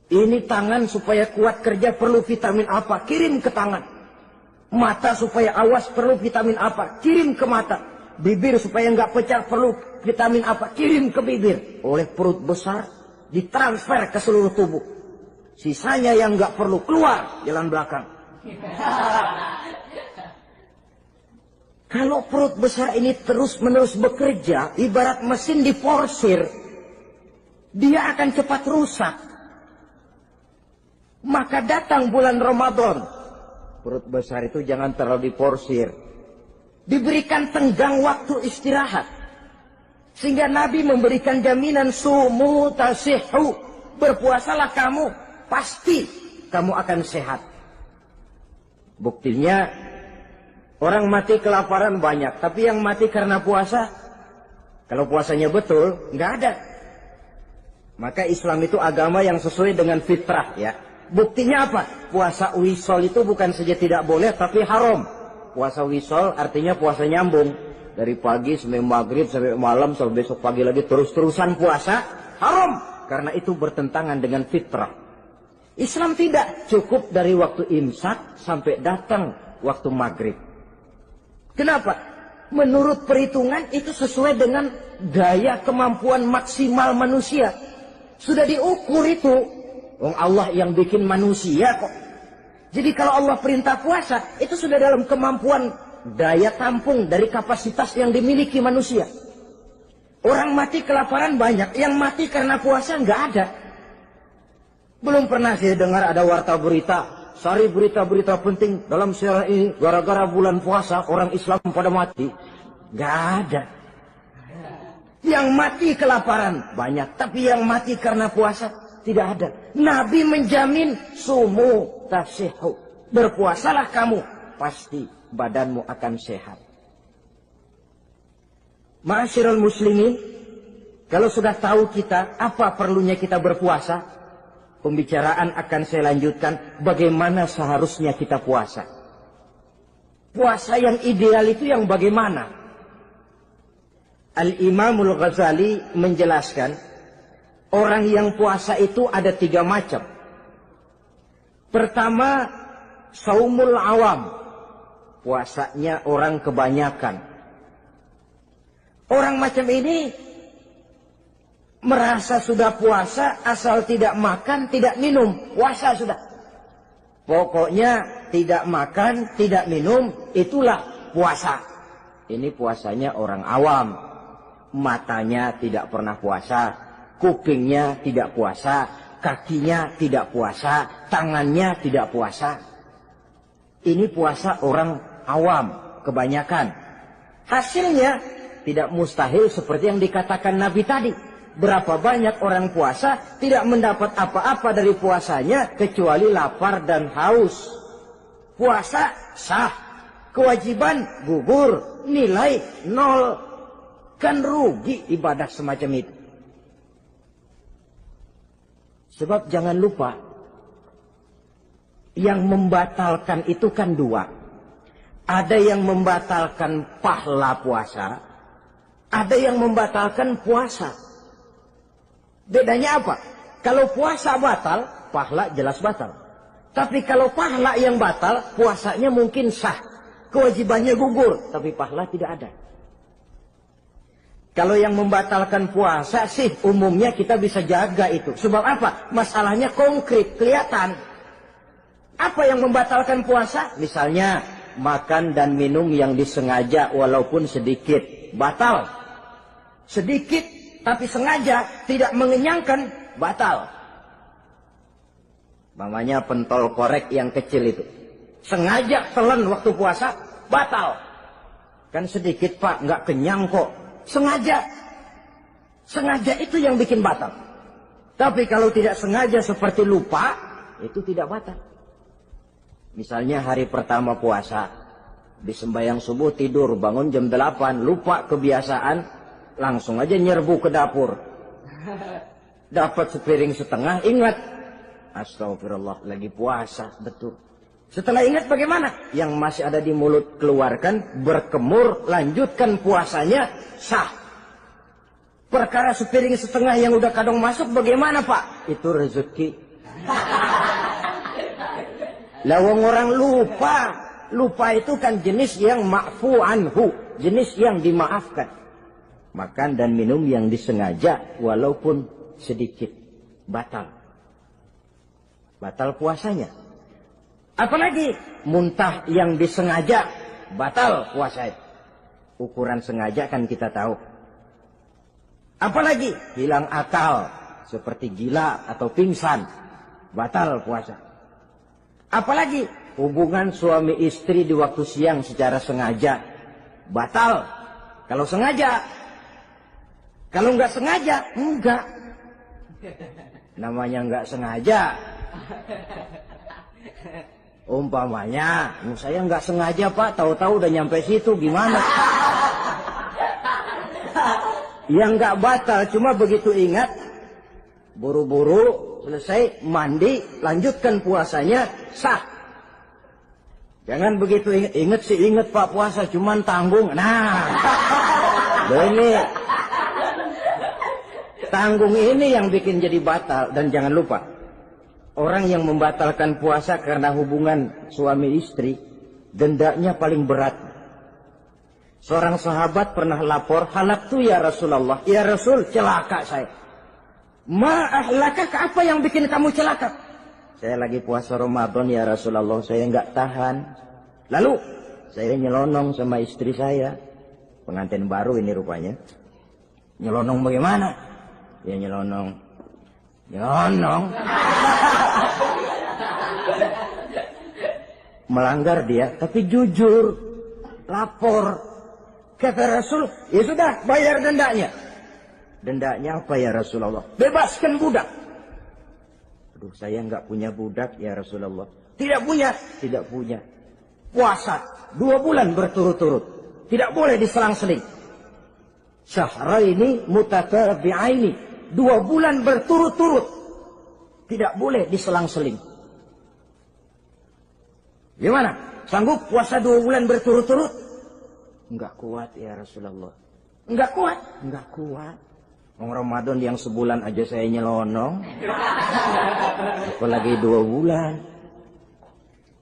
Ini tangan supaya kuat kerja perlu vitamin apa? Kirim ke tangan. Mata supaya awas perlu vitamin apa? Kirim ke mata. Bibir supaya nggak pecah perlu vitamin apa? Kirim ke bibir. Oleh perut besar ditransfer ke seluruh tubuh. Sisanya yang nggak perlu keluar jalan belakang. Kalau perut besar ini terus-menerus bekerja, ibarat mesin diforsir, dia akan cepat rusak. Maka datang bulan Ramadan, perut besar itu jangan terlalu diporsir. Diberikan tenggang waktu istirahat. Sehingga Nabi memberikan jaminan sumu tasihhu. Berpuasalah kamu, pasti kamu akan sehat. Buktinya, orang mati kelaparan banyak. Tapi yang mati karena puasa, kalau puasanya betul, nggak ada. Maka Islam itu agama yang sesuai dengan fitrah ya. Buktinya apa? Puasa wisol itu bukan saja tidak boleh, tapi haram. Puasa wisol artinya puasa nyambung. Dari pagi sampai maghrib, sampai malam, sampai besok pagi lagi terus-terusan puasa. Haram. Karena itu bertentangan dengan fitrah. Islam tidak cukup dari waktu imsak sampai datang waktu maghrib. Kenapa? Menurut perhitungan itu sesuai dengan daya kemampuan maksimal manusia. Sudah diukur itu. Allah yang bikin manusia kok. Jadi kalau Allah perintah puasa, itu sudah dalam kemampuan daya tampung dari kapasitas yang dimiliki manusia. Orang mati kelaparan banyak, yang mati karena puasa nggak ada. Belum pernah saya dengar ada warta berita, sari berita-berita penting dalam siaran ini, gara-gara bulan puasa orang Islam pada mati. Nggak ada. Yang mati kelaparan banyak, tapi yang mati karena puasa tidak ada. Nabi menjamin sumu tasihhu. Berpuasalah kamu, pasti badanmu akan sehat. Ma'asyiral muslimin, kalau sudah tahu kita apa perlunya kita berpuasa, pembicaraan akan saya lanjutkan bagaimana seharusnya kita puasa. Puasa yang ideal itu yang bagaimana? Al-Imamul Ghazali menjelaskan, orang yang puasa itu ada 3 macam. Pertama, saumul awam. Puasanya orang kebanyakan. Orang macam ini merasa sudah puasa asal tidak makan, tidak minum. Puasa sudah. Pokoknya tidak makan, tidak minum, itulah puasa. Ini puasanya orang awam. Matanya tidak pernah puasa. Kupingnya tidak puasa, kakinya tidak puasa, tangannya tidak puasa. Ini puasa orang awam, kebanyakan. Hasilnya tidak mustahil seperti yang dikatakan Nabi tadi. Berapa banyak orang puasa tidak mendapat apa-apa dari puasanya kecuali lapar dan haus. Puasa sah, kewajiban gugur, nilai 0. Kan rugi ibadah semacam itu. Sebab jangan lupa, yang membatalkan itu kan 2. Ada yang membatalkan pahala puasa, ada yang membatalkan puasa. Bedanya apa? Kalau puasa batal, pahala jelas batal. Tapi kalau pahala yang batal, puasanya mungkin sah. Kewajibannya gugur, tapi pahala tidak ada. Kalau yang membatalkan puasa sih umumnya kita bisa jaga itu. Sebab apa? Masalahnya konkret, kelihatan. Apa yang membatalkan puasa? Misalnya makan dan minum yang disengaja walaupun sedikit. Batal. Sedikit tapi sengaja tidak mengenyangkan, batal. Mamanya pentol korek yang kecil itu. Sengaja telan waktu puasa, batal. Kan sedikit pak, nggak kenyang kok. Sengaja. Sengaja itu yang bikin batal. Tapi kalau tidak sengaja seperti lupa, itu tidak batal. Misalnya hari pertama puasa, di sembahyang subuh tidur, bangun jam 8, lupa kebiasaan, langsung aja nyerbu ke dapur. Dapat sepiring setengah, ingat. Astagfirullah, lagi puasa, betul. Setelah ingat bagaimana? Yang masih ada di mulut keluarkan, berkemur, lanjutkan puasanya, sah. Perkara sepiring setengah yang udah kadang masuk bagaimana Pak? Itu rezeki. Lawang orang lupa. Lupa itu kan jenis yang ma'fu anhu. Jenis yang dimaafkan. Makan dan minum yang disengaja walaupun sedikit. Batal. Batal puasanya. Apalagi muntah yang disengaja. Batal puasanya. Ukuran sengaja kan kita tahu. Apalagi hilang akal seperti gila atau pingsan, batal puasa. Apalagi hubungan suami istri di waktu siang secara sengaja, batal. Kalau sengaja, kalau nggak sengaja, enggak. Namanya nggak sengaja. Umpamanya, saya nggak sengaja Pak, tahu-tahu udah nyampe situ, gimana? Yang nggak batal, cuma begitu ingat, buru-buru selesai mandi, lanjutkan puasanya, sah. Jangan begitu ingat sih ingat Pak puasa, cuman tanggung. Nah, ini tanggung ini yang bikin jadi batal. Dan jangan lupa, orang yang membatalkan puasa karena hubungan suami istri, dendanya paling berat. Seorang sahabat pernah lapor, halaktu ya Rasulullah. Ya Rasul, celaka saya. Ma'ahlaka, apa yang bikin kamu celaka? Saya lagi puasa Ramadan ya Rasulullah, saya nggak tahan. Lalu, saya nyelonong sama istri saya. Pengantin baru ini rupanya. Nyelonong bagaimana? Ya nyelonong. Melanggar dia, tapi jujur. Lapor. Kata Rasul, ya sudah, bayar dendanya. Dendanya apa ya Rasulullah? Bebaskan budak. Aduh, saya nggak punya budak ya Rasulullah. Tidak punya? Tidak punya. Puasa 2 bulan berturut-turut. Tidak boleh diselang-seling. Syahraini mutatabi'aini. 2 bulan berturut-turut. Tidak boleh diselang-seling. Gimana? Sanggup puasa 2 bulan berturut-turut? Enggak kuat ya Rasulullah. Enggak kuat? Enggak kuat. Ramadan yang sebulan aja saya nyelonong. Apalagi 2 bulan.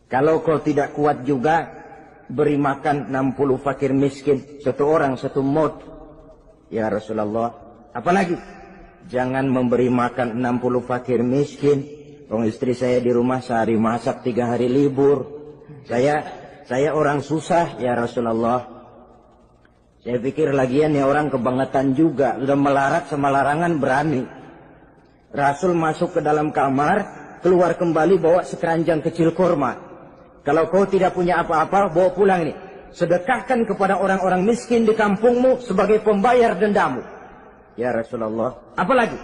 Kalau kau tidak kuat juga, beri makan 60 fakir miskin. 1 orang 1 mod. Ya Rasulullah. Apalagi? Jangan memberi makan 60 fakir miskin. Orang istri saya di rumah sehari masak 3 hari libur. Saya orang susah ya Rasulullah. Saya pikir lagian ya orang kebangetan juga. Sudah melarat sama larangan berani. Rasul masuk ke dalam kamar, keluar kembali bawa sekeranjang kecil kurma. Kalau kau tidak punya apa-apa, bawa pulang ini. Sedekahkan kepada orang-orang miskin di kampungmu sebagai pembayar dendamu. Ya Rasulullah. Apalagi?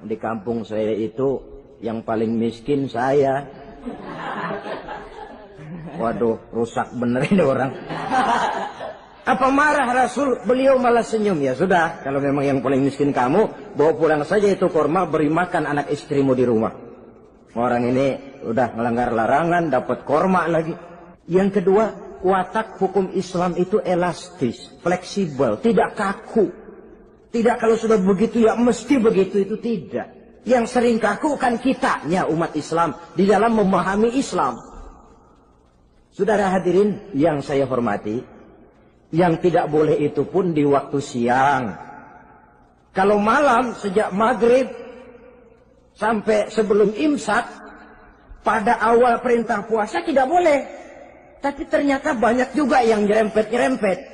Di kampung saya itu yang paling miskin saya. Waduh, rusak bener ini orang. Apa marah Rasul? Beliau malah senyum. Ya sudah, kalau memang yang paling miskin kamu, bawa pulang saja itu kurma, beri makan anak istrimu di rumah. Orang ini udah melanggar larangan, dapat kurma lagi. Yang kedua, watak hukum Islam itu elastis, fleksibel, tidak kaku. Tidak kalau sudah begitu ya mesti begitu, itu tidak. Yang sering kaku kan kitanya umat Islam di dalam memahami Islam. Saudara hadirin yang saya hormati, yang tidak boleh itu pun di waktu siang. Kalau malam sejak maghrib sampai sebelum imsak, pada awal perintah puasa tidak boleh. Tapi ternyata banyak juga yang nyerempet-nyerempet.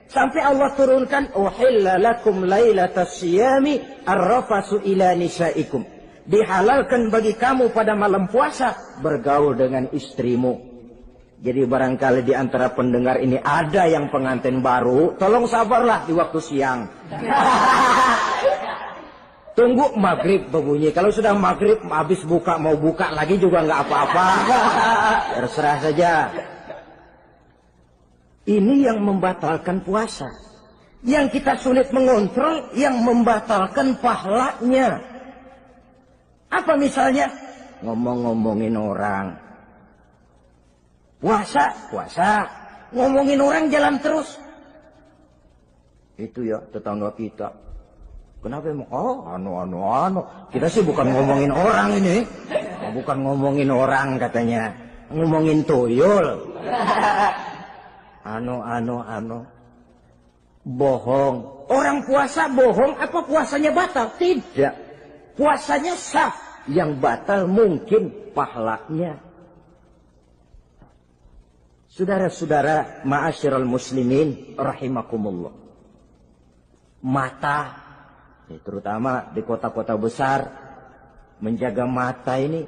Sampai Allah turunkan, uhilla lakum lailatas siyami arrafasu ila nisaikum. Dihalalkan bagi kamu pada malam puasa bergaul dengan istrimu. Jadi barangkali di antara pendengar ini ada yang pengantin baru, tolong sabarlah di waktu siang. Tunggu maghrib berbunyi. Kalau sudah maghrib habis buka, mau buka lagi juga nggak apa-apa. Terserah saja. Ini yang membatalkan puasa. Yang kita sulit mengontrol, yang membatalkan pahalanya. Apa misalnya? Ngomong-ngomongin orang. Puasa. Ngomongin orang jalan terus. Itu ya tetangga kita. Kenapa emang? Oh, anu. Kita sih bukan ngomongin orang ini. Bukan ngomongin orang katanya. Ngomongin tuyul. Anu. Bohong. Orang puasa bohong apa puasanya batal? Tidak. Puasanya sah. Yang batal mungkin pahalanya. Saudara-saudara ma'asyiral muslimin rahimakumullah. Mata, terutama di kota-kota besar, menjaga mata ini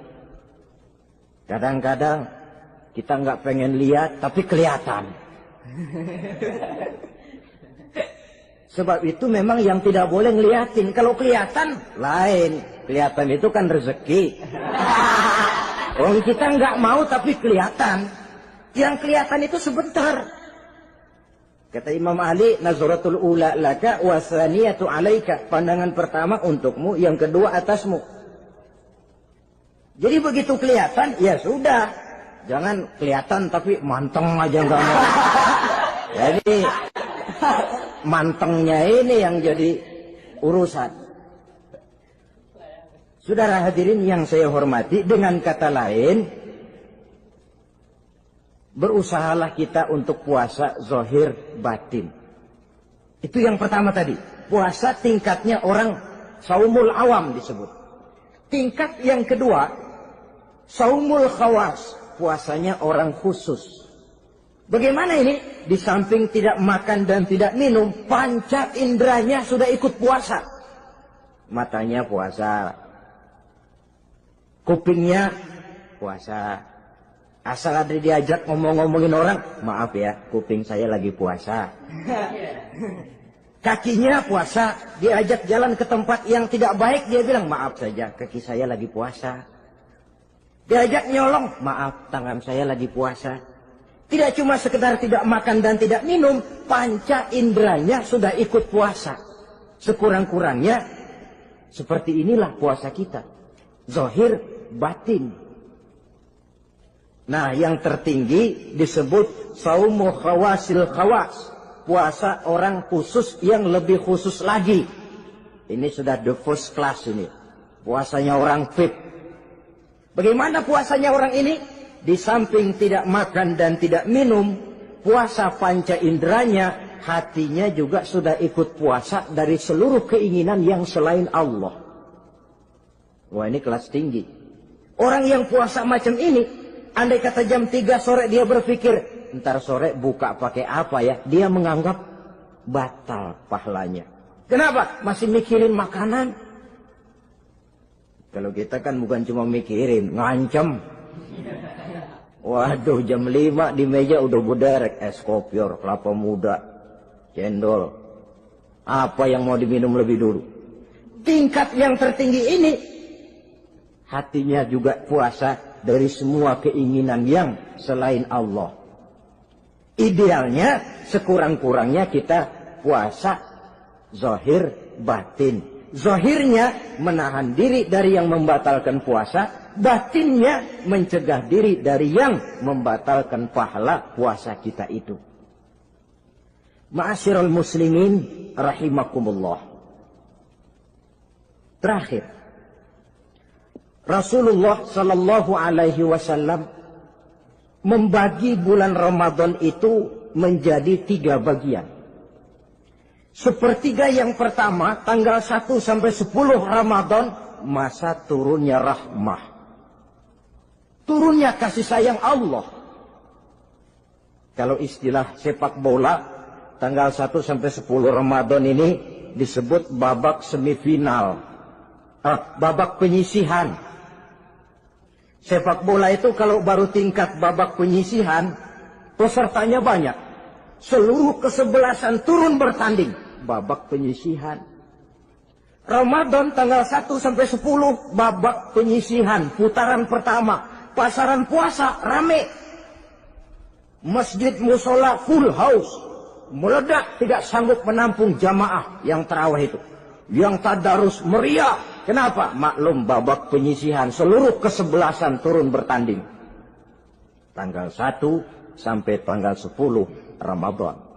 kadang-kadang kita nggak pengen lihat tapi kelihatan. Sebab itu memang yang tidak boleh ngeliatin. Kalau kelihatan lain, kelihatan itu kan rezeki. Orang kita nggak mau tapi kelihatan. Yang kelihatan itu sebentar. Kata Imam Ali, nazaratul ula laka wa tsaniyatu alaika. Pandangan pertama untukmu, yang kedua atasmu. Jadi begitu kelihatan, ya sudah. Jangan kelihatan tapi manteng aja enggak mau. Jadi mantengnya ini yang jadi urusan. Saudara hadirin yang saya hormati, dengan kata lain, berusahalah kita untuk puasa zahir batin. Itu yang pertama tadi. Puasa tingkatnya orang saumul awam disebut. Tingkat yang kedua, saumul khawas. Puasanya orang khusus. Bagaimana ini? Di samping tidak makan dan tidak minum, panca inderanya sudah ikut puasa. Matanya puasa. Kupingnya puasa. Asal ada diajak ngomong-ngomongin orang, maaf ya, kuping saya lagi puasa. Kakinya puasa, diajak jalan ke tempat yang tidak baik, dia bilang, maaf saja, kaki saya lagi puasa. Diajak nyolong, maaf, tangan saya lagi puasa. Tidak cuma sekedar tidak makan dan tidak minum, panca inderanya sudah ikut puasa. Sekurang-kurangnya, seperti inilah puasa kita. Zahir, batin. Nah, yang tertinggi disebut saumu khawasil khawas. Puasa orang khusus yang lebih khusus lagi. Ini sudah the first class ini. Puasanya orang fit. Bagaimana puasanya orang ini? Di samping tidak makan dan tidak minum, puasa panca inderanya, hatinya juga sudah ikut puasa dari seluruh keinginan yang selain Allah. Wah, ini kelas tinggi. Orang yang puasa macam ini, andai kata jam 3 sore dia berpikir, ntar sore buka pakai apa ya? Dia menganggap batal pahalanya. Kenapa? Masih mikirin makanan. Kalau kita kan bukan cuma mikirin, ngancem. Waduh, jam 5 di meja udah berderek es kopior, kelapa muda, cendol. Apa yang mau diminum lebih dulu? Tingkat yang tertinggi ini, hatinya juga puasa dari semua keinginan yang selain Allah. Idealnya sekurang-kurangnya kita puasa zahir batin. Zahirnya menahan diri dari yang membatalkan puasa, batinnya mencegah diri dari yang membatalkan pahala puasa kita itu. Ma'asyiral muslimin rahimakumullah. Terakhir, Rasulullah sallallahu alaihi wasallam membagi bulan Ramadan itu menjadi 3 bagian. Sepertiga yang pertama, tanggal 1 sampai 10 Ramadan, masa turunnya rahmah. Turunnya kasih sayang Allah. Kalau istilah sepak bola, tanggal 1 sampai 10 Ramadan ini disebut babak semifinal. Babak penyisihan. Sepak bola itu kalau baru tingkat babak penyisihan, pesertanya banyak. Seluruh kesebelasan turun bertanding. Babak penyisihan. Ramadan tanggal 1 sampai 10, babak penyisihan. Putaran pertama. Pasaran puasa rame. Masjid musola full house. Meledak, tidak sanggup menampung jamaah yang tarawih itu. Yang tadarus meriah. Kenapa? Maklum babak penyisihan. Seluruh kesebelasan turun bertanding. Tanggal 1 sampai tanggal 10 Ramadan.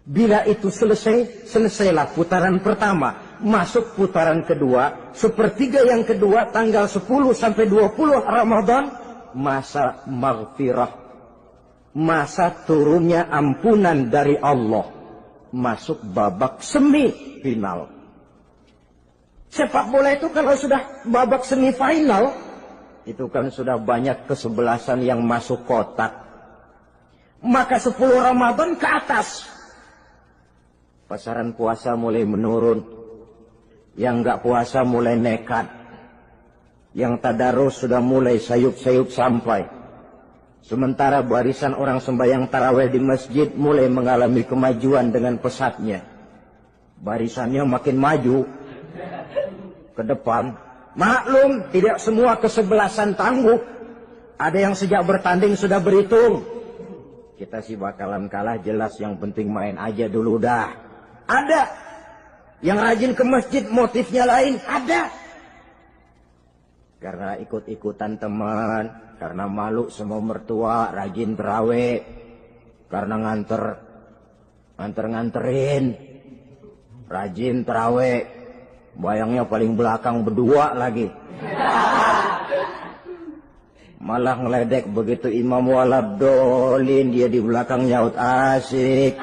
Bila itu selesai, selesailah putaran pertama. Masuk putaran kedua, sepertiga yang kedua, tanggal 10 sampai 20 Ramadan, masa maghfirah. Masa turunnya ampunan dari Allah. Masuk babak semifinal. Sepak bola itu kalau sudah babak semifinal, itu kan sudah banyak kesebelasan yang masuk kotak. Maka 10 Ramadan ke atas, pasaran puasa mulai menurun. Yang enggak puasa mulai nekat. Yang tadarus sudah mulai sayup-sayup sampai. Sementara barisan orang sembahyang tarawih di masjid mulai mengalami kemajuan dengan pesatnya. Barisannya makin maju ke depan. Maklum, tidak semua kesebelasan tangguh. Ada yang sejak bertanding sudah berhitung. Kita sih bakalan kalah jelas, yang penting main aja dulu dah. Ada yang rajin ke masjid, motifnya lain. Ada karena ikut-ikutan teman, karena malu sama mertua, rajin terawih, karena nganterin, rajin terawih, bayangnya paling belakang berdua lagi. Malah ngeledek begitu imam waladolin, dia di belakang nyaut asik.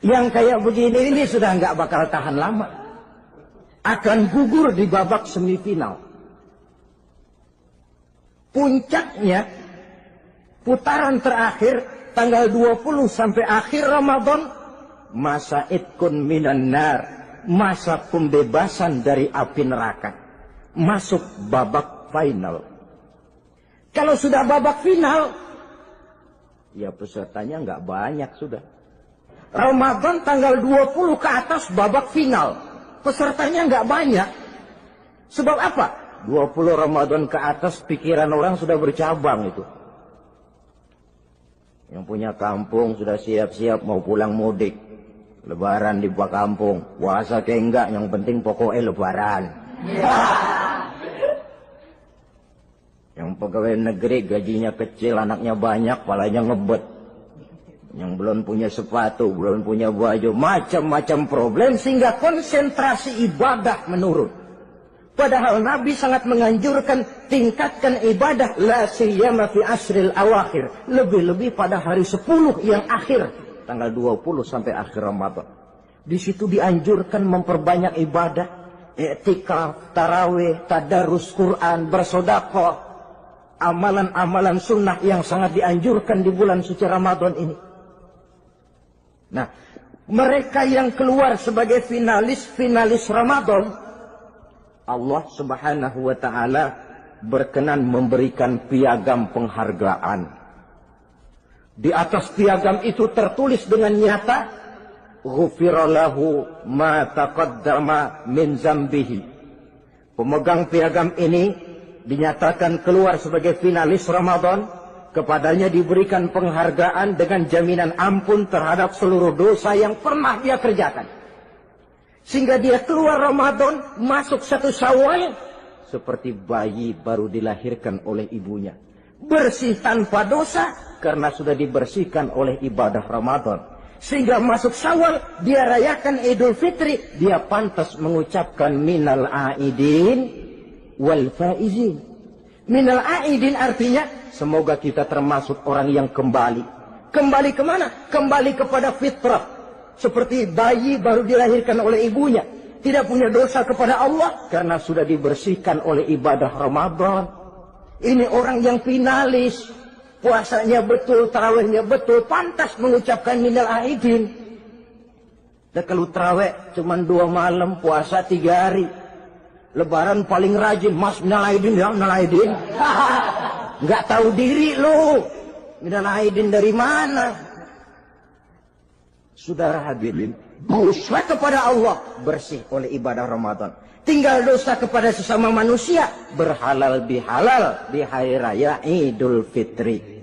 Yang kayak begini ini sudah nggak bakal tahan lama. Akan gugur di babak semifinal. Puncaknya, putaran terakhir, tanggal 20 sampai akhir Ramadan, masa itkun minan nar, masa pembebasan dari api neraka. Masuk babak final. Kalau sudah babak final, ya pesertanya nggak banyak sudah. Ramadan tanggal 20 ke atas babak final. Pesertanya nggak banyak. Sebab apa? 20 Ramadan ke atas pikiran orang sudah bercabang itu. Yang punya kampung sudah siap-siap mau pulang mudik. Lebaran di buah kampung. Puasa kayak enggak, yang penting pokoknya lebaran. Yang pegawai negeri gajinya kecil, anaknya banyak, palanya ngebet. Yang belum punya sepatu, belum punya baju, macam-macam problem, sehingga konsentrasi ibadah menurun. Padahal Nabi sangat menganjurkan tingkatkan ibadah, la siyama fi asril awakhir, lebih-lebih pada hari 10 yang akhir, tanggal 20 sampai akhir Ramadan. Di situ dianjurkan memperbanyak ibadah, i'tikaf, tarawih, tadarus Quran, bersedekah, amalan-amalan sunnah yang sangat dianjurkan di bulan suci Ramadan ini. Nah, mereka yang keluar sebagai finalis Ramadan, Allah Subhanahu wa ta'ala berkenan memberikan piagam penghargaan. Di atas piagam itu tertulis dengan nyata, ghufira lahu ma taqaddama min zambihi. Pemegang piagam ini dinyatakan keluar sebagai finalis Ramadan. Kepadanya diberikan penghargaan dengan jaminan ampun terhadap seluruh dosa yang pernah dia kerjakan. Sehingga dia keluar Ramadan, masuk 1 Syawal, seperti bayi baru dilahirkan oleh ibunya. Bersih tanpa dosa, karena sudah dibersihkan oleh ibadah Ramadan. Sehingga masuk Syawal, dia rayakan Idul Fitri, dia pantas mengucapkan minal aidin wal faizin. Minal aidin artinya, semoga kita termasuk orang yang kembali. Kembali kemana? Kembali kepada fitrah. Seperti bayi baru dilahirkan oleh ibunya. Tidak punya dosa kepada Allah, karena sudah dibersihkan oleh ibadah Ramadan. Ini orang yang finalis. Puasanya betul, tarawihnya betul, pantas mengucapkan minal aidin. Dan kalau tarawih cuma 2 malam, puasa 3 hari. Lebaran paling rajin, mas minal aidin ya, minal aidin. Nggak tahu diri lo. Minal aidin dari mana? Saudara hadirin, dosa kepada Allah bersih oleh ibadah Ramadan. Tinggal dosa kepada sesama manusia berhalal bihalal di hari raya Idul Fitri.